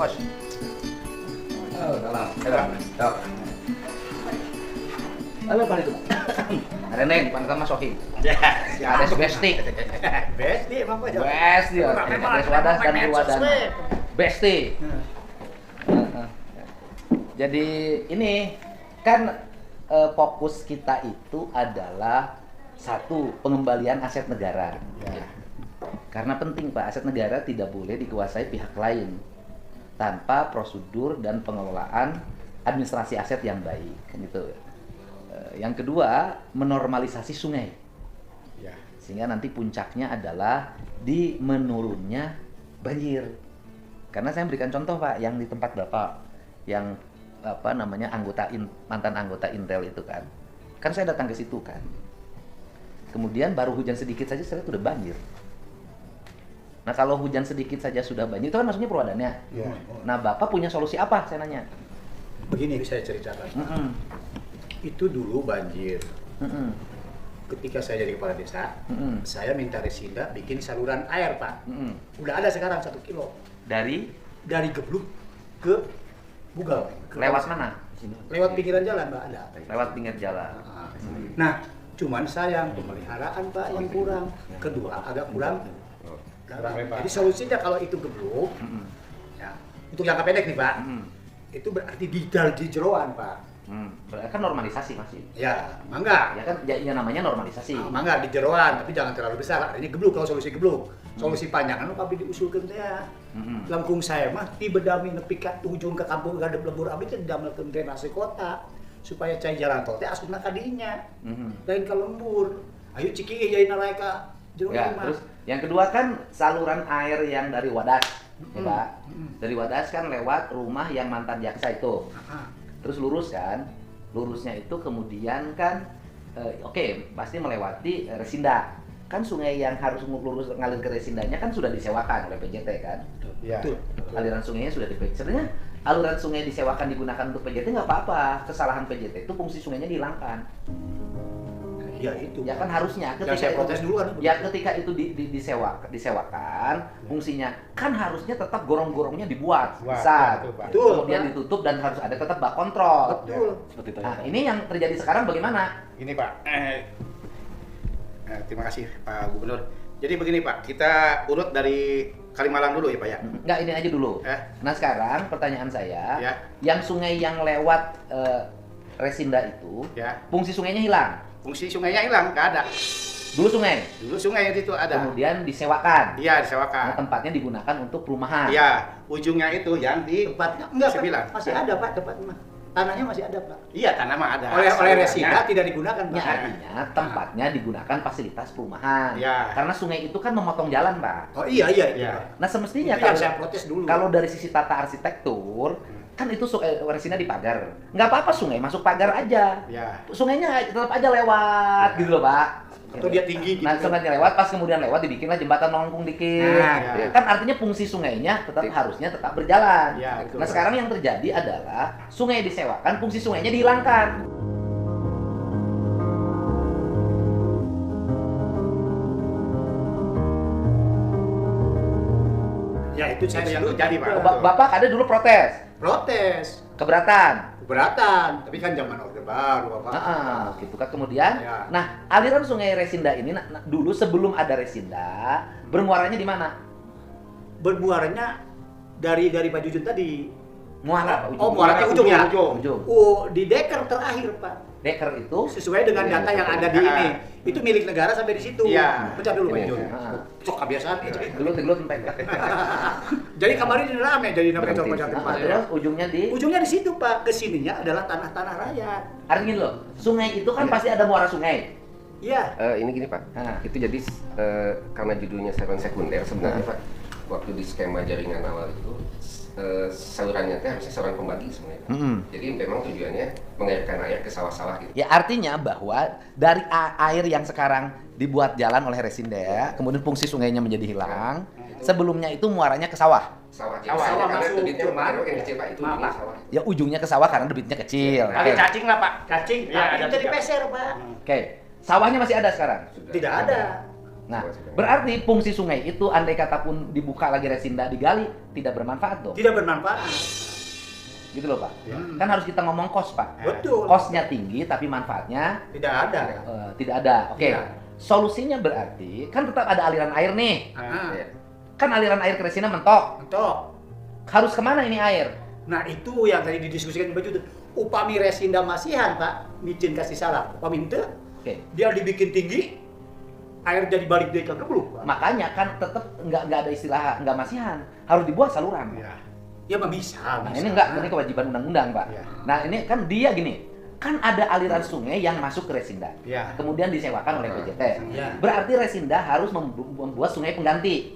bos. Oh, dalam. Cok. Halo, Pak itu. Ada Neng, pantan Mas Sohim. Ada Besti. Besti emang Pak. Besti ya. Ada Wadas dan Wadan. Besti. Jadi ini kan fokus kita itu adalah satu, pengembalian aset negara. Ya. Karena penting Pak, aset negara tidak boleh dikuasai pihak lain tanpa prosedur dan pengelolaan administrasi aset yang baik, kan gitu. Yang kedua, menormalisasi sungai. Ya. Sehingga nanti puncaknya adalah di menurunnya banjir. Karena saya berikan contoh Pak, yang di tempat Bapak, yang mantan anggota Intel itu kan saya datang ke situ kan, kemudian baru hujan sedikit saja saya sudah banjir. Nah kalau hujan sedikit saja sudah banjir itu kan maksudnya perwadannya. Ya. Nah Bapak punya solusi apa, saya nanya? Begini saya ceritakan. Itu dulu banjir. Ketika saya jadi kepala desa, saya minta Resinda bikin saluran air Pak. Udah ada sekarang 1 kilo. Dari Gebluk ke Bugal. Lewat mana? Lewat pinggiran jalan Pak, ada. Lewat pinggir jalan. Nah, cuman sayang pemeliharaan Pak yang kurang. Kedua agak kurang. Jadi solusinya kalau itu Gebluk, ya, untuk jangka pendek nih Pak, itu berarti di jeroan Pak. Berarti kan normalisasi masih. Ya, mangga. Ya kan, ya namanya normalisasi. Mangga di jeroan, tapi jangan terlalu besar. Ini Gebluk kalau solusi Gebluk. Solusi panjang anu tapi diusulkan teh. Langkung saya mah di bedami nepi ka ujung ke kampung gadep lembur abdi teh damelkeun drainase kota supaya cai jalan tol teh asupna ka dinya. Lain ka lembur. Ayo Cikiih jadi naraika jero ya, mah. Terus yang kedua kan saluran air yang dari Wadas. Ya, Pak. Dari Wadas kan lewat rumah yang mantan jaksa itu. Terus lurus kan? Lurusnya itu kemudian kan pasti melewati Resinda. Kan sungai yang harus lurus ngalir ke Resindanya kan sudah disewakan oleh PJT kan? Ya. Aliran sungainya sudah sebenarnya aliran sungai disewakan digunakan untuk PJT nggak apa-apa. Kesalahan PJT itu fungsi sungainya dihilangkan. Ya itu. Ya kan harusnya ketika saya protes dulu kan. Ya ketika itu disewakan, fungsinya kan harusnya tetap gorong-gorongnya dibuat besar. Betul. Kemudian ditutup dan harus ada tetap bak kontrol. Betul. Nah, ini yang terjadi sekarang bagaimana? Ini Pak. Terima kasih Pak Gubernur. Jadi begini Pak, kita urut dari Kalimalang dulu ya Pak ya? Enggak, ini aja dulu. Nah sekarang pertanyaan saya, yang sungai yang lewat Resinda itu, fungsi sungainya hilang? Fungsi sungainya hilang, nggak ada. Dulu sungai itu ada. Kemudian disewakan. Iya, disewakan. Nah, tempatnya digunakan untuk perumahan. Iya, ujungnya itu yang di tempatnya enggak Pak, masih ada Pak tempatnya. Tanahnya masih ada Pak. Iya, tanah mah ada. Oleh Resinda tidak digunakan Pak. Ya, artinya tempatnya digunakan fasilitas perumahan. Ya. Karena sungai itu kan memotong jalan, Pak. Oh iya. Nah semestinya itu yang saya protes dulu. Kalau dari sisi tata arsitektur, kan itu Resinda dipagar. Nggak apa-apa sungai masuk pagar aja. Ya. Sungainya tetap aja lewat gitu loh, Pak. Atau dia tinggi gitu. Nah, sungainya lewat, pas kemudian lewat dibikinlah jembatan melengkung dikit. Kan artinya fungsi sungainya harusnya tetap berjalan. Ya, nah, sekarang yang terjadi adalah sungai disewakan, fungsi sungainya dihilangkan. Ya, itu yang terjadi Pak. Bapak ada dulu protes. Keberatan, tapi kan zaman Orde Baru Bapak. Gitu kan kemudian. Ya. Nah, aliran sungai Resinda ini dulu sebelum ada Resinda, bermuaranya di mana? Bermuaranya dari Pak Jujun tadi. Muara, muaranya ujung ya? Ujung. Di Deker terakhir Pak. Deker itu sesuai dengan data yang ada di ini. Itu milik negara sampai di situ. Iya. Pecah dulu Pak Jujun. Cok kebiasaan. Gelut tempat. Jadi kemarin ini rame jadi namanya tempat. Terus ujungnya di situ Pak. Kesininya adalah tanah-tanah rakyat. Artinya loh, sungai itu kan pasti ada muara sungai. Iya. Ini gini Pak. Itu jadi karena judulnya saluran sekunder sebenarnya Pak. Waktu di skema jaringan awal itu salurannya itu harusnya saluran pembagi sebenarnya. Jadi memang tujuannya mengalirkan air ke sawah-sawah gitu. Ya artinya bahwa dari air yang sekarang dibuat jalan oleh Resinda, kemudian fungsi sungainya menjadi hilang. Sebelumnya itu muaranya ke sawah. Sawah karena debitnya yang kecil Pak itu di sawah. Ya ujungnya ke sawah karena debitnya kecil. Kali cacing lah Pak. Cacing. Ya, ada dipeser Pak. Oke. Sawahnya masih ada sekarang? Tidak ada. Nah, berarti fungsi sungai itu andai kata pun dibuka lagi resinda digali tidak bermanfaat dong. Tidak bermanfaat. Gitu loh Pak. Kan harus kita ngomong kos Pak. Betul. Kosnya tinggi tapi manfaatnya Tidak ada. tidak ada. Oke. Tidak. Solusinya berarti kan tetap ada aliran air nih. Ah, Kan aliran air ke resina mentok. mentok. Harus kemana ini air? Nah itu yang tadi didiskusikan baju itu. Upami resinda masihan Pak, micin kasih salah. Upami ente, Oke. dia dibikin tinggi, air jadi balik dari ke gebluk Pak. Makanya kan tetap nggak ada istilah nggak masihan. Harus dibuat saluran. Ya mah bisa. Nah, bisa. ini enggak, ini kewajiban undang-undang, Pak. Iya. Nah, ini kan dia gini, kan ada aliran sungai yang masuk ke Resinda. Iya. Kemudian disewakan oleh PJT. Iya. Berarti Resinda harus membuat sungai pengganti.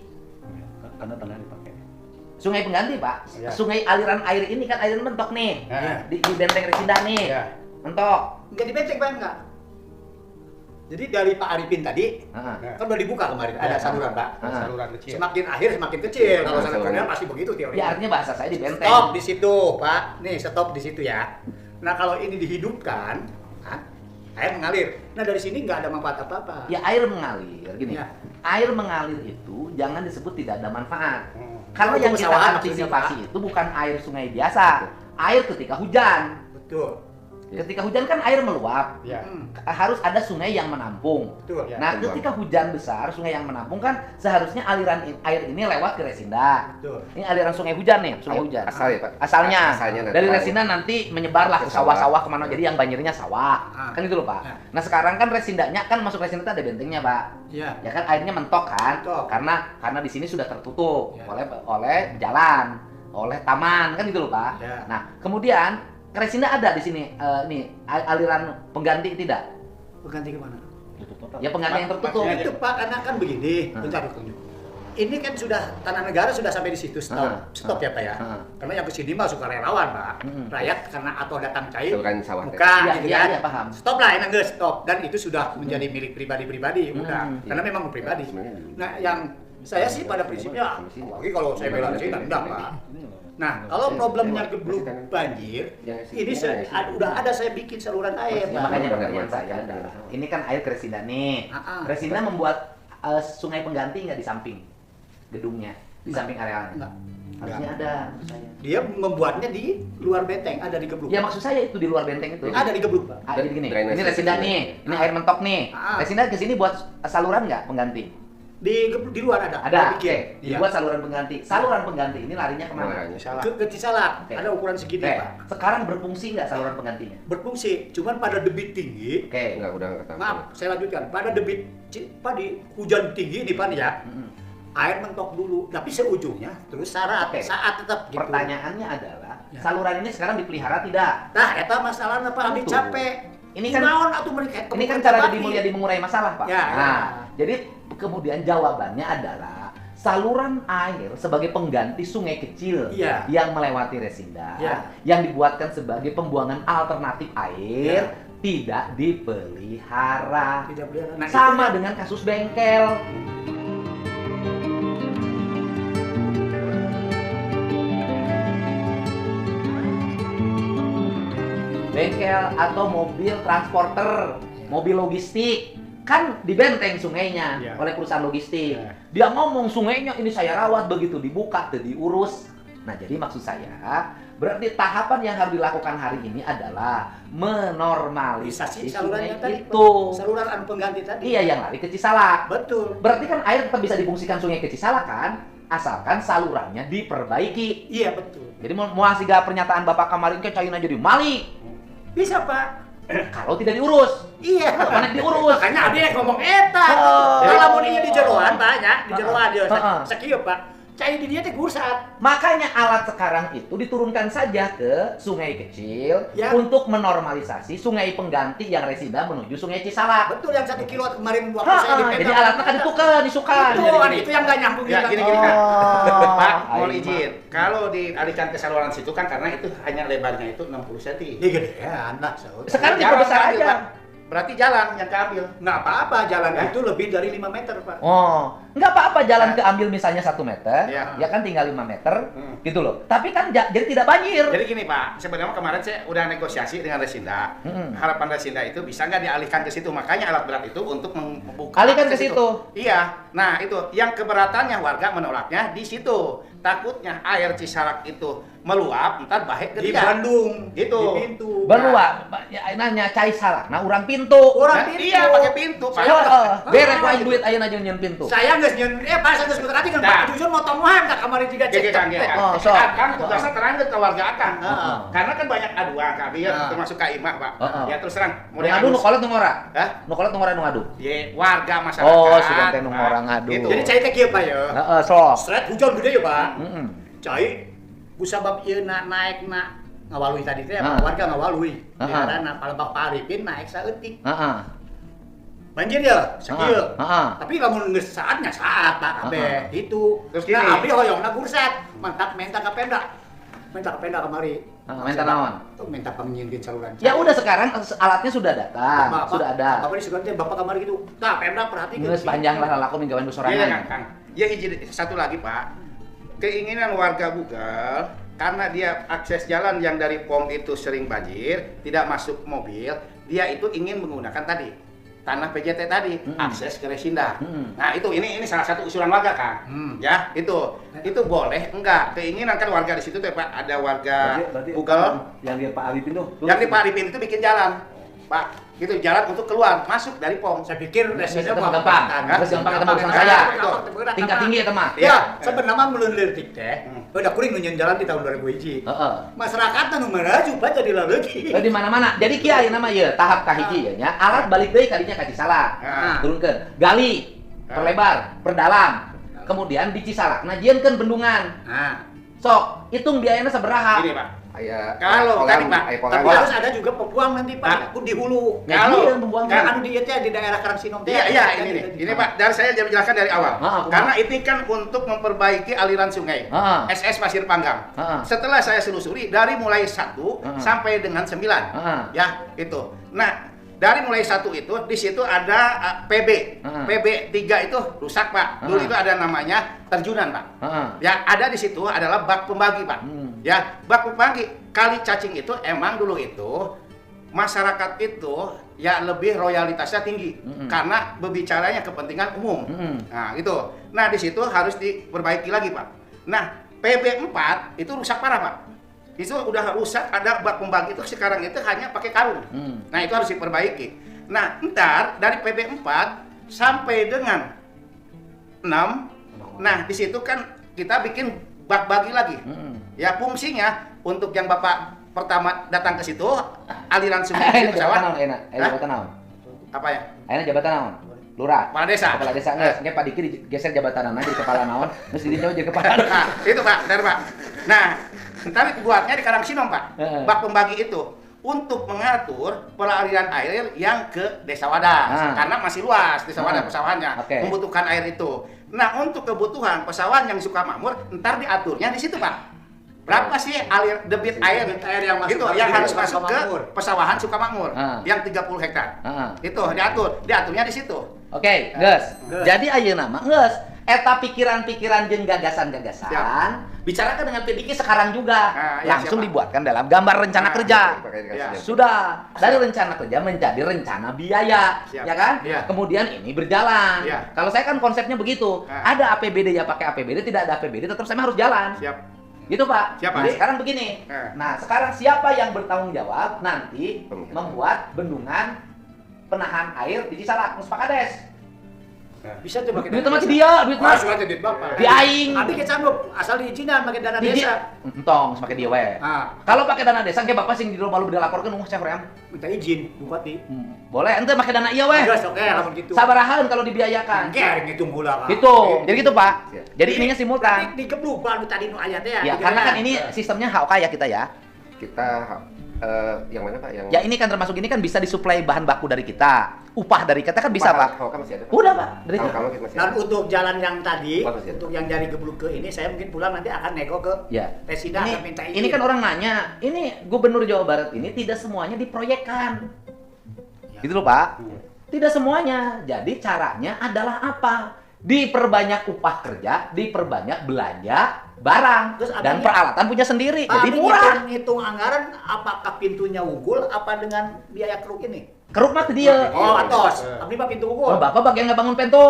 Karena tanah dipakai. Sungai pengganti, Pak. Iya. Sungai aliran air ini kan aliran mentok nih. Iya. Di benteng Resinda nih. Iya. Mentok. Enggak dibecek Pak, enggak. Jadi dari Pak Arifin tadi, Heeh. kan udah dibuka kemarin, ada saluran Pak. Saluran kecil. Semakin akhir semakin kecil. Kalau Saluran. salurannya pasti begitu teorinya. Ya artinya bahasa saya di benteng. Stop di situ, Pak. Nih, stop di situ ya. Nah, kalau ini dihidupkan, air mengalir. Nah, dari sini nggak ada manfaat apa-apa. Ya air mengalir gini. Ya. Air mengalir itu jangan disebut tidak ada manfaat. Hmm. Karena Itu yang kita pesawahan antisipasi maksudnya, itu bukan air sungai biasa. Air ketika hujan. Betul. Ketika hujan kan air meluap. Ya. Harus ada sungai yang menampung. Betul. Ya. Nah, ketika hujan besar, sungai yang menampung kan seharusnya aliran air ini lewat ke Resinda. Betul. Ini aliran sungai hujan nih, sungai hujan. Asal ya Pak. Asalnya, Asalnya nanti dari tahu. Resinda nanti menyebarlah ke Ke sawah. sawah-sawah kemana, jadi yang banjirnya sawah. Ah. Kan gitu loh Pak. Ah. Nah sekarang kan Resindanya kan masuk Resinda itu ada bentengnya Pak. Iya. Ya kan airnya mentok kan, Mentok. karena di sini sudah tertutup Ya. oleh jalan, oleh taman kan gitu loh Pak. Ya. Nah kemudian Resinda ada di sini nih aliran pengganti tidak? Pengganti kemana? Ya pengganti yang tertutup. Maksudnya Itu Pak, karena kan begini. Bentar, Dr. Ini kan sudah tanah negara sudah sampai di situ stop. Stop ya Pak ya. Karena yang kesini mah suka relawan Pak. Rakyat karena atau datang cair. Saluran sawah. Bukan Iya, gitu iya, kan. iya, paham. Stop lah, enak nggak stop. Dan itu sudah menjadi milik pribadi-pribadi udah. Karena memang pribadi. sebenarnya. Nah, yang saya sih pada prinsipnya, apalagi kalau saya bela sih enggak Pak. Nah, kalau problemnya gebluk banjir, ini udah ada saya bikin saluran air. Ya, Pak. makanya pertanyaan saya adalah, ini kan air ke Resinda nih. Resinda membuat sungai pengganti nggak di samping gedungnya, di samping arealnya? Enggak. Harusnya ada, maksud saya. Dia membuatnya di luar benteng, ada di gebluk. Ya maksud saya itu di luar benteng itu. Ada di gebluk, Pak. Jadi gini, Drainase ini Resinda itu. nih, ini air mentok nih. Resinda ke sini buat saluran nggak pengganti? Di luar ada. Ada, bikin. oke. Iya. Dibuat saluran pengganti. Saluran pengganti ini larinya kemana? Salah. Salah. Ke Cisalak, Oke. ada ukuran segini, Oke, Pak. sekarang berfungsi nggak saluran penggantinya? Berfungsi, cuman pada debit tinggi. Oke. Enggak, udah enggak tahu. Maaf, saya lanjutkan. Pada debit di hujan tinggi nih Pak ya. Air mentok dulu, tapi seujungnya terus saat Oke. tetap gitu. Pertanyaannya adalah, Ya. saluran ini sekarang dipelihara tidak? Nah, eta masalahnya Pak, Abi Tentu. capek. Ini kan- Kunaon atuh mereka. Ini kan cara Deddy Mulyadi mengurai masalah, Pak. Ya, Nah, ya. jadi kemudian jawabannya adalah saluran air sebagai pengganti sungai kecil Iya. yang melewati Resinda, Iya. yang dibuatkan sebagai pembuangan alternatif air, tidak dipelihara. Tidak pelihara. Nah, Sama itu- dengan kasus bengkel. Bengkel atau mobil transporter, mobil logistik, kan di benteng sungainya Iya. oleh perusahaan logistik. Iya. Dia ngomong sungainya ini saya rawat, begitu dibuka tuh diurus. Nah, jadi maksud saya berarti tahapan yang harus dilakukan hari ini adalah menormalisasi salurannya sungai tadi, itu. saluran anu pengganti tadi. Iya, yang lari ke Cisalak. Betul. Berarti kan air tetap bisa difungsikan sungai ke Cisalak kan? Asalkan salurannya diperbaiki. Iya, betul. Jadi mau asiga pernyataan Bapak kemarin ke China jadi Mali. Bisa, Pak. Kalau tidak diurus. Iya. Mana diurus? Makanya ada yang ngomong eta. Oh. Kalau mau di jeroan banyak, di jeroan dia. Heeh. Sakieu, Pak. Cai di dia teh gursat. Makanya alat sekarang itu diturunkan saja ke sungai kecil Ya. untuk menormalisasi sungai pengganti yang Resinda menuju sungai Cisalak. Betul yang 1 kilo kemarin waktu Ha, saya di jadi Peta. alatnya kan dituker, disukan. Itu, Jadi itu yang nggak nyambung Ya, juga. gini Kak. Oh, Pak, mohon ayo, izin. Kalau dialihkan ke saluran situ kan karena itu hanya lebarnya itu 60 cm. Iya gedean lah, Saud. Sekarang Jalan diperbesar keambil, aja. Pak. Berarti jalan yang keambil. Nggak apa-apa, jalan itu lebih dari 5 meter, Pak. Oh, nggak apa-apa jalan keambil misalnya 1 meter, Ya. ya kan tinggal 5 meter, gitu loh. Tapi kan jadi tidak banjir. Jadi gini Pak, sebenarnya kemarin saya udah negosiasi dengan Resinda. Harapan Resinda itu bisa nggak dialihkan ke situ, makanya alat berat itu untuk membuka. Alihkan ke akses situ. Iya, nah itu yang keberatannya warga menolaknya di situ. Takutnya air Cisalak itu meluap, ntar bahaya ke Di dia. Bandung, Gitu. di pintu. Berluak, ya, nanya cai salah. Nah, orang pintu. Orang Nah, pintu. iya pakai pintu Pak. Heeh, berek wae duit ayeuna jeung nyeun pintu. Saya nggak nyen, pas saya sebentar aja kan Nah. Pak Dusun mau tomohan tak kemarin juga Gege cek. Kang, gege Kang. Oh, sok. Akang tugasnya terangkat ke warga Akang. Heeh. Karena kan banyak aduan Kak, biar Heeh. termasuk Kak Imah Pak. Heeh. Ya terus terang. Nu ngadu nu kolot nu ngora. Hah? Nu kolot nu ngora nu ngadu. Ye, warga masyarakat. Oh, sudah teh nu Pak. ngora ngadu. Gitu. Jadi saya teh kieu Pak ya. Heeh, sok. Seret hujan gede ya Pak. Heeh. Cai kusabab ieu naik ngawalui tadi teh Ah. warga ngawalui. Ah. Biarana palebak paripin naik saeutik. Heeh. Banjir ya, sakieu. Heeh. Tapi lamun geus saatnya saat Pak kabeh itu. Terus Nah, gini. abdi hoyongna gursat, mantap minta ka Pemda. Minta ke Pemda kemari. Minta naon? Tuh minta pengnyieun saluran. Ya udah sekarang alatnya sudah datang, sudah ada. Bapak ini sudah Bapak kamari gitu. Nah, Pemda perhatikan. Geus panjang lah laku minggawan Iya sorangan. Kang, Kang. Ya hiji satu lagi Pak. Keinginan warga Bugal karena dia akses jalan yang dari POM itu sering banjir, tidak masuk mobil, dia itu ingin menggunakan tadi tanah PJT tadi, akses ke Resinda. Nah, itu ini salah satu usulan warga, Kang. Ya, itu boleh enggak? Keinginan kan warga di situ tuh, Pak, ada warga Bugal yang dia Pak Arifin tuh. yang di Pak Arifin itu bikin jalan. Pak, gitu jalan untuk keluar, masuk dari POM. Saya pikir Geus Resinda gampang. Geus gampang ketemu urusan saya. Tingkat tinggi ya, teman. Ya, sebenarnya melundirtik teh. Udah kuring nunyeun jalan di tahun 2001. Heeh. Masyarakat nu maju Pak jadi leutik. Di mana-mana. Jadi kieu ayeuna mah ieu tahap kahiji ya nya. Alat balik deui ka dinya ka Cisalak. Ah. Turunkeun. Gali, perlebar, perdalam. Kemudian di Cisalak najieunkeun bendungan. Nah, Sok, hitung biayanya sabaraha. Gini, Pak. Aya Kalau tadi, Pak, tapi harus ada juga pembuang nanti Pak. Aku di hulu. Ya, Kalau- iya, pembuangan. Kan anu di teh di daerah Karangsinom teh. Iya, ini nih. Ini Pak, dari saya jelaskan dari awal. Ah, Karena ini kan untuk memperbaiki aliran sungai. Ah. SS Pasir Panggang. Ah. Setelah saya selusuri dari mulai 1 Ah. sampai dengan 9. Ah. Ya, itu. Nah, dari mulai 1 itu di situ ada PB. Ah. PB 3 itu rusak, Pak. Dulu Ah. itu ada namanya terjunan, Pak. Heeh. Ya, ada di situ adalah bak pembagi, Pak. Ya, bak pembagi. Kali cacing itu emang dulu itu masyarakat itu ya lebih royalitasnya tinggi karena berbicaranya kepentingan umum. Nah, gitu. Nah, di situ harus diperbaiki lagi, Pak. Nah, PB4 itu rusak parah, Pak. Itu udah rusak, ada bak pembagi itu sekarang itu hanya pakai karung. Nah, itu harus diperbaiki. Nah, ntar dari PB4 sampai dengan 6, nah di situ kan kita bikin bak bagi lagi. Ya, fungsinya untuk yang Bapak pertama datang ke situ, aliran sungai Ayeuna itu pesawat. jabatan naon ayeuna? Ayeuna jabatan naon? Apa ya? Ayeuna jabatan naon? Lurah. Kepala desa. Kepala desa geus, ge Pak Diki digeser jabatanan jadi kepala naon, terus di dinya jadi kepala. Nah, itu Pak, dari Pak. Nah, ntar buatnya di Karangsinom, Pak. Heeh. Bak pembagi itu untuk mengatur peraliran air yang ke Desa Wadas. Ah. Karena masih luas Desa Wadas pesawahannya, Oke. membutuhkan air itu. Nah, untuk kebutuhan pesawahan yang suka makmur, ntar diaturnya di situ, Pak. Berapa sih debit air yang masuk itu ke yang harus Sukamakmur. masuk ke pesawahan Sukamakmur Ah. yang 30 hektar. Ah. Itu diaturnya di situ. Oke, geus. Jadi ayeuna mah geus eta pikiran-pikiran jeung gagasan-gagasan Siap. bicarakan dengan PDK sekarang juga. Nah, ya, Langsung siap, Pak. dibuatkan dalam gambar rencana Nah, kerja. Ya. Sudah dari rencana kerja menjadi rencana biaya, Siap. ya kan? Ya. Kemudian ini berjalan. Ya. Kalau saya kan konsepnya begitu, Nah. ada APBD ya pakai APBD, tidak ada APBD tetap saya harus jalan. Siap. Gitu Pak. Siap, Nah, Pak. sekarang begini. Nah. Nah, sekarang siapa yang bertanggung jawab nanti membuat bendungan penahan air di Cisalak, Muspakades? Bisa tuh pakai Duit dana mah desa. dia, duit mah. Surat duit Bapak. Di aing. Abi ke sanggup asal diizinan pakai dana Di desa. entong pakai dia we. Ah, Kalau pakai dana desa ge Bapak sing di rumah lu beda laporkeun saya hoream. minta izin bupati. Boleh ente pakai dana ieu we. Geus oke lamun gitu. Sabarahan kalau dibiayakan. Kering ngitung heula Kang. Gitu. Jadi gitu, Pak. Siap. Jadi ininya simultan. Di gebluk baru tadi nu aya teh Ya, karena kan ini sistemnya HOK ya kita ya. Kita yang mana Pak? Yang Ya ini kan termasuk ini kan bisa disuplai bahan baku dari kita. Upah dari kita kan bisa, Pak. Kalau masih ada. Udah, Pak. Dari Kalau kita. kamu masih Dan ada. untuk jalan yang tadi, Bagus, ya. untuk yang dari gebluk ke ini, saya mungkin pulang nanti akan nego ke Ya. Presida Ini, akan minta izin. ini kan orang nanya, ini Gubernur Jawa Barat ini tidak semuanya diproyekkan. Ya. Gitu loh, Pak. Tidak semuanya. Jadi caranya adalah apa? diperbanyak upah kerja, diperbanyak belanja barang Terus dan abangnya- peralatan punya sendiri. Jadi Abi murah. ngitung anggaran apakah pintunya unggul apa dengan biaya keruk ini? Keruk mah teu dia. Oh, atos. Abdi mah pintu unggul. Oh, Bapak bagian ngebangun pintu.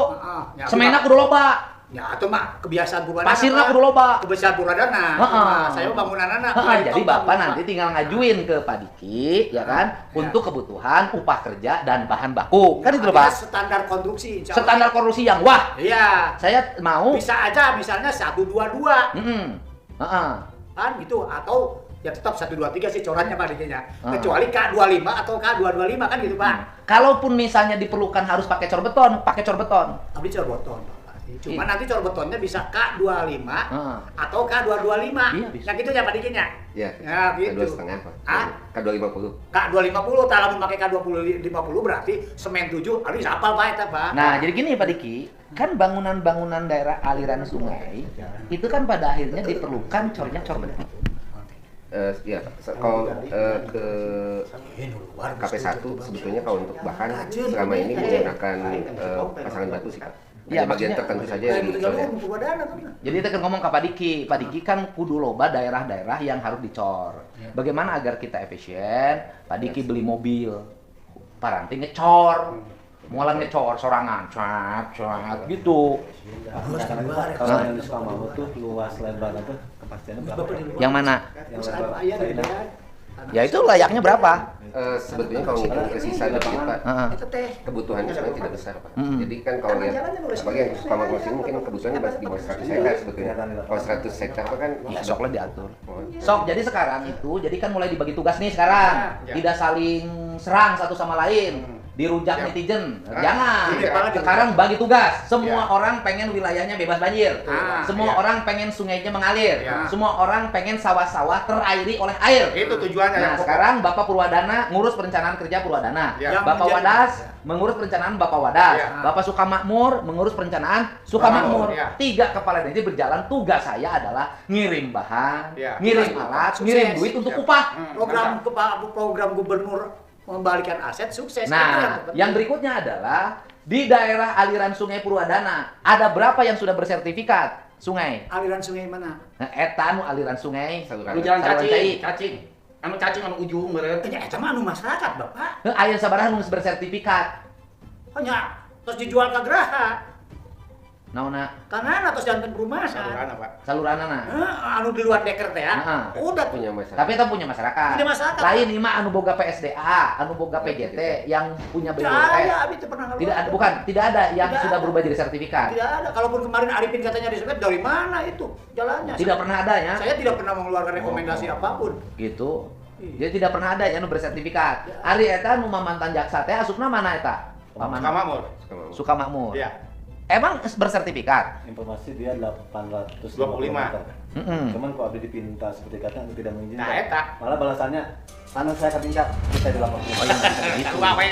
Ya, Semena kudu loba. Ya, itu mah kebiasaan Purwadana. Pasirna Pak. kudu loba. Kebiasaan Purwadana. Heeh. Saya mah bangunan anak. Jadi Bapak nanti tinggal ngajuin ke Pak Diki, ya kan, untuk kebutuhan upah kerja dan bahan baku. Kan itu loh, Pak. Standar konstruksi. insya Allah. Standar korupsi yang wah, Iya. saya mau. Bisa aja misalnya 122. Heeh. Kan gitu atau ya tetap 123 sih corannya Pak Dikinya. Ah. Kecuali K25 atau K225 kan gitu, Pak. Kalaupun misalnya diperlukan harus pakai cor beton, pakai cor beton. Tapi cor beton, Pak. Cuma Iya. nanti cor betonnya bisa K25 atau K225. Iya, bisa. Yang gitu ya Pak Dikinya. Iya. Ya gitu. K2,5 Pak. Hah? K250. K250, kalau pakai K250 berarti semen 7 harus apal Pak eta, Pak. Nah, jadi gini Pak Diki, kan bangunan-bangunan daerah aliran sungai itu kan pada akhirnya diperlukan cornya cor beton. Ya, kalau ke KP1 sebetulnya kalau untuk bahan selama ini menggunakan pasangan batu sih Pak. Iya, Ada bagian maksudnya- tertentu saja yang dicoret. Jadi kita kan ngomong ke Pak Diki. Pak Diki kan kudu loba daerah-daerah yang harus dicor. Bagaimana agar kita efisien? Pak Diki beli mobil, paranti ngecor, mualan ngecor sorangan, cat gitu. Kalau yang di Sukamau tuh luas lebar itu kepastiannya berapa? Yang mana? Yang lebar. Ya itu layaknya berapa? Sebetulnya kalau ngitung ke sisa dikit Pak, Heeh. Itu teh. kebutuhannya sebenarnya tidak besar Pak. Mm-mm. Jadi kan kalau lihat apalagi yang Sukamau sini mungkin kebutuhannya masih di bawah 100 hektar sebetulnya. Kalau 100 hektar Pak kan Ya sok lah diatur. Oh, Sok, jadi sekarang itu, jadi kan mulai dibagi tugas nih sekarang. Ya. Tidak saling serang satu sama lain. Dirujak Ya. netizen. Ah, Jangan. iya. Sekarang bagi tugas. Semua Ya. orang pengen wilayahnya bebas banjir. Semua iya. orang pengen sungainya mengalir. Ya. Semua orang pengen sawah-sawah terairi oleh air. Itu tujuannya Nah, yang pokok. sekarang Bapak Purwadana ngurus perencanaan kerja Purwadana. Ya. Bapak Yang Wadas mengurus perencanaan Bapak Wadas. Ya. Bapak Sukamakmur mengurus perencanaan Sukamakmur. Ya. 3 kepala daerah berjalan. Tugas saya adalah ngirim bahan, Ya. ngirim Sukses. alat, Sukses. ngirim duit untuk Ya. upah. Program gubernur membalikan aset sukses. Itu Nah, penting. yang berikutnya adalah di daerah aliran Sungai Purwadana ada berapa yang sudah bersertifikat sungai? aliran sungai mana? Nah, eta anu aliran sungai. Saluran. Lu jangan Saluran cacing, cacing. Anu cacing anu ujung meureun. Ya eta mah anu masyarakat, Bapak. Aya sabaraha nu geus bersertifikat. Hanya terus dijual ke Graha. Naonna Karena terus jantan perumahan. Saluran apa? saluranana. Anu di luar deker teh ya. Heeh. Udah punya masalah. Tapi itu punya masyarakat. Punya masyarakat. Lain ini mah anu boga PSDA, anu boga PJT yang punya BWT. Saya Abi teu pernah Tidak ada, bukan, tidak ada yang Tidak sudah ada. berubah jadi sertifikat. Tidak ada. Kalaupun kemarin Arifin katanya disebut dari mana itu jalannya? Tidak pernah ada ya. Saya tidak pernah mengeluarkan rekomendasi apapun. Gitu. Jadi tidak pernah ada yang anu bersertifikat. Ari eta nu mantan jaksa teh asupna mana eta? Paman Kamakmur. Sukamau. Sukamakmur. Iya. Emang bersertifikat? Informasi dia 825 25. meter. Mm-mm. Cuman kalau Abdi dipinta sertifikatnya Abdi tidak mengizinkan. Nah, eta. Malah balasannya, anu saya ketingkat, kita dilaporkan. Gitu. Wa WA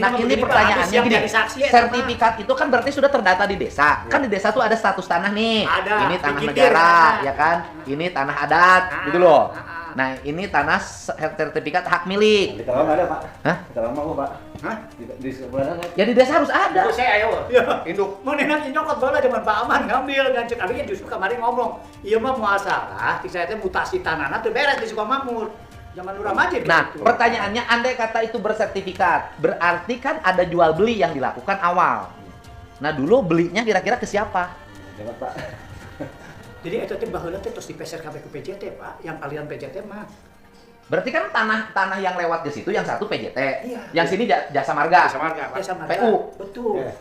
Nah ini pertanyaannya gini, sertifikat sertifikat itu kan berarti sudah terdata di desa. Kan di desa tuh ada status tanah nih. Ada, Ini tanah dikitir, negara, ada. ya kan? Ini tanah adat, gitu loh. Nah ini tanah sertifikat hak milik. Di Karawang nggak ada, Pak. Hah? Di Karawang mah, Pak. Hah? Di sebelah nggak? Ya di desa harus ada. Itu saya ayo. Ya. Induk. Mau nenek nyokot bola zaman Pak Aman ngambil gancet. Abi kan justru kemarin ngomong, iya mah masalah, saya teh mutasi tanahna teu beres di Sukamakmur. Zaman Lurah Majid. Nah gitu. pertanyaannya, andai kata itu bersertifikat, berarti kan ada jual beli yang dilakukan awal. Nah dulu belinya kira-kira ke siapa? Jangan, Pak. Jadi itu teh baheula teh terus dipeser kabeh ke PJT, Pak. Yang aliran PJT mah. Berarti kan tanah yang lewat ke situ yang satu PJT, Iya. yang sini Jasa Marga. Jasa Marga, Pak. Jasa Marga. PU. Betul. Ya.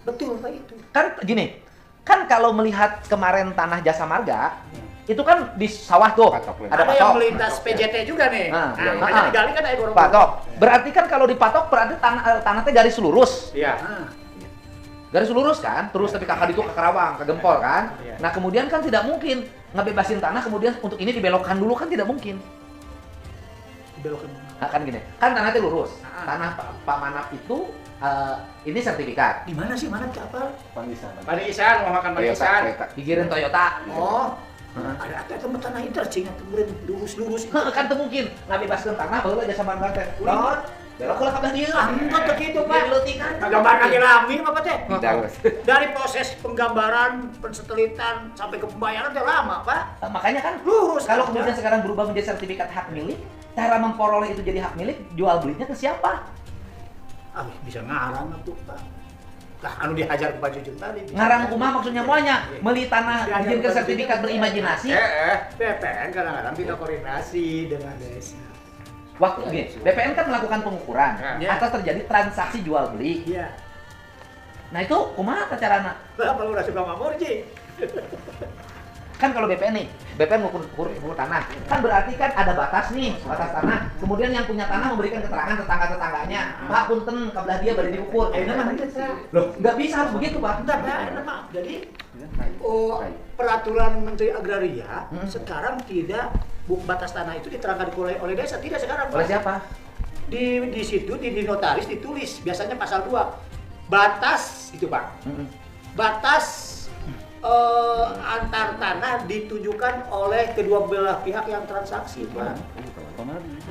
Betul, Pak itu. Kan gini, kan kalau melihat kemarin tanah Jasa Marga, itu kan di sawah tuh, Patoknya. ada Ada yang patok. melintas PJT juga nih. Nah, Makanya digali kan ada gorong. Patok. Berarti kan kalau dipatok berarti tanah teh garis lurus. Iya. Nah, Garis lurus kan, terus tapi kakak itu ke Karawang, ke Gempol kan. Iya. Nah kemudian kan tidak mungkin ngebebasin tanah kemudian untuk ini dibelokkan dulu kan tidak mungkin. dibelokkan. Nah, kan gini, kan tanah teh lurus. Ah. Tanah Pak Manap itu ini sertifikat. Di mana sih mana apa? Pandisan. Pada Isan mau makan pada Toyota, Isan. Toyota. Dikirim Toyota. Oh. Heeh. Ada tempat tanah intercing yang kemudian lurus-lurus. Kan teu mungkin ngabebaskeun tanah baheula Jasa Marga teh. Ulingan. Belok ke kabelah dia. Angkot begitu, Pak. Diletikan. Gambar lagi lami, Bapak teh. Bidang. Dari proses penggambaran, pensetelitan sampai ke pembayaran teh lama, Pak. Makanya kan Lurus kalau aja. kemudian sekarang berubah menjadi sertifikat hak milik, cara memperoleh itu jadi hak milik, jual belinya ke siapa? Ah, bisa ngarang tuh, Pak. Lah, anu dihajar ke Pak Jujun tadi. Ngarang kumaha maksudnya muanya? Meli tanah Ya, bikin ke ya, sertifikat berimajinasi. BPN kadang-kadang kita koordinasi dengan desa. Waktu gini, BPN kan melakukan pengukuran Ya. atas terjadi transaksi jual beli. Iya. Nah itu kumaha teh carana? Lah, kalau udah suka mamur, Ji. Kan kalau BPN nih, BPN mengukur tanah, kan berarti kan ada batas nih, batas tanah. Kemudian yang punya tanah memberikan keterangan tetangga-tetangganya, Pak punten kabelah dia baru diukur. Nah, bisa. Loh, nggak bisa harus begitu Pak. Bentar, Pak. Jadi, peraturan Menteri Agraria sekarang tidak batas tanah itu diterangkan oleh desa, tidak sekarang, Pak. Oleh siapa? Di situ di notaris ditulis biasanya pasal 2 batas itu, Pak. Batas antar tanah ditujukan oleh kedua belah pihak yang transaksi, Pak.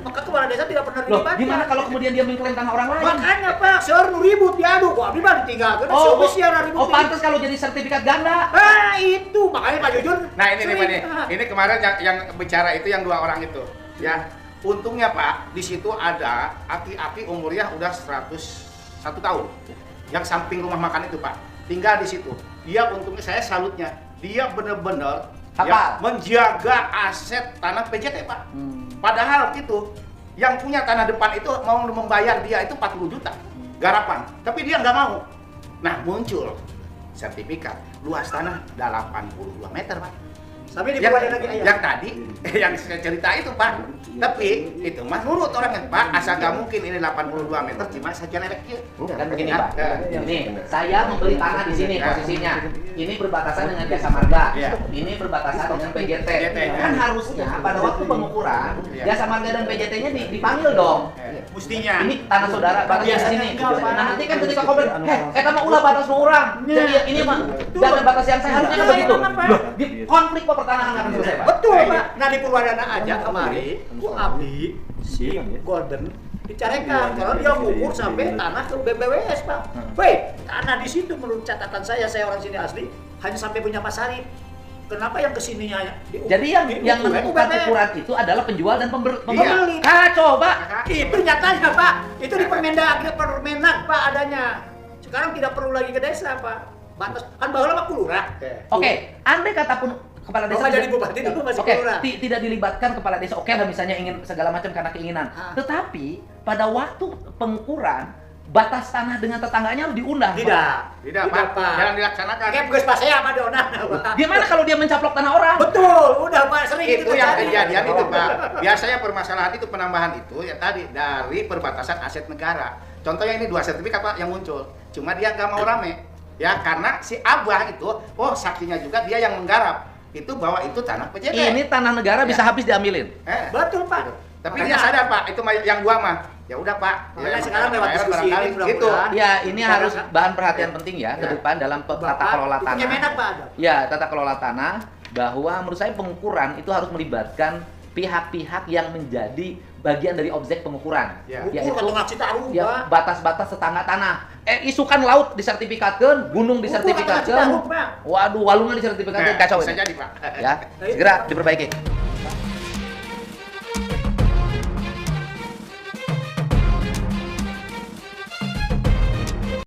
Maka kepala desa tidak pernah Loh, dilibatkan. gimana kalau kemudian dia mengklaim tanah orang lain? Makanya, Pak, seur nu ribut diadu kok abdi mah ditinggalkeun ribut. Pantas kalau jadi sertifikat ganda. Ah, itu makanya Pak Jujun. Nah ini nih Pak nih, sering, ini kemarin yang bicara itu yang 2 orang itu, ya. Untungnya Pak, di situ ada aki-aki umurnya udah 101 tahun, yang samping rumah makan itu Pak, tinggal di situ. Dia untungnya saya salutnya, dia bener-bener ya, menjaga aset tanah PJT Pak. Padahal gitu, yang punya tanah depan itu mau membayar dia itu 40 juta garapan, tapi dia nggak mau. Nah muncul sertifikat luas tanah 82 meter Pak. Sampai di Yang, lagi ayah. yang tadi, yang saya cerita itu Pak, tapi itu mah nurut orangnya Pak, asal nggak mungkin ini 82 meter cuma saja lerek. Kan begini Pak, ini saya membeli tanah di sini posisinya. Ini berbatasan dengan Jasa Marga, ini berbatasan dengan PJT. Kan harusnya pada waktu pengukuran Jasa Marga dan PJT-nya dipanggil dong. Mestinya. Ini tanah saudara batas di sini. enggak, Pak. Nah nanti kan ketika komplain, eta mah ulah batas nu urang. Jadi ini mah jangan batas yang saya harusnya kan begitu. Loh, di konflik pertanahan akan selesai Pak. Betul, Pak. Nah, di Purwadana aja kemarin, ku Abdi si Golden dicarekan kalau dia ngukur sampai tanah ke BBWS, Pak. Weh, tanah di situ menurut catatan saya orang sini asli hanya sampai punya Pak Sarip. Kenapa yang kesininya Jadi yang menentukan ukuran itu adalah penjual dan pembeli. Kacau, Pak. Itu nyatanya, Pak. Itu di Permenak, Pak, adanya. Sekarang tidak perlu lagi ke desa, Pak. Batas kan baheula mah kulurah. Oke, andai kata pun kepala desa jadi bupati dulu masih Oke, kulurah. tidak dilibatkan kepala desa. Oke lah misalnya ingin segala macam karena keinginan. Tetapi pada waktu pengukuran batas tanah dengan tetangganya harus diundang. Tidak, Pak. Jangan dilaksanakan. Kayak pegas Pak saya apa Dona, Pak. Gimana kalau dia mencaplok tanah orang? Betul, udah Pak sering Itu yang terjadi. kejadian itu Pak. Biasanya permasalahan itu penambahan itu ya tadi dari perbatasan aset negara. Contohnya ini 2 sertifikat Pak yang muncul. Cuma dia nggak mau rame. Ya karena si Abah itu, saksinya juga dia yang menggarap. Itu bahwa itu tanah PJT. Ini tanah negara bisa habis diambilin. Betul, Pak. Tapi dia sadar Pak, itu yang 2 mah. Ya udah Pak. Makanya Ya, sekarang lewat daerah diskusi barangkali ini mudah-mudahan. gitu. Ya, ini Kita harus akan- bahan perhatian penting ya ke depan dalam tata kelola Punya tanah. Menak, Pak, ada. Ya, tata kelola tanah bahwa menurut saya pengukuran itu harus melibatkan pihak-pihak yang menjadi bagian dari objek pengukuran. Ya. Yaitu Ukur Tengah Citarum, ya, Pak. batas-batas tetangga tanah. Isukan laut disertifikatkan, gunung Tengah disertifikatkan. Citarum, Pak. Waduh, walungan disertifikatkan, kacau Bisa ini. jadi Pak. Ya, segera diperbaiki.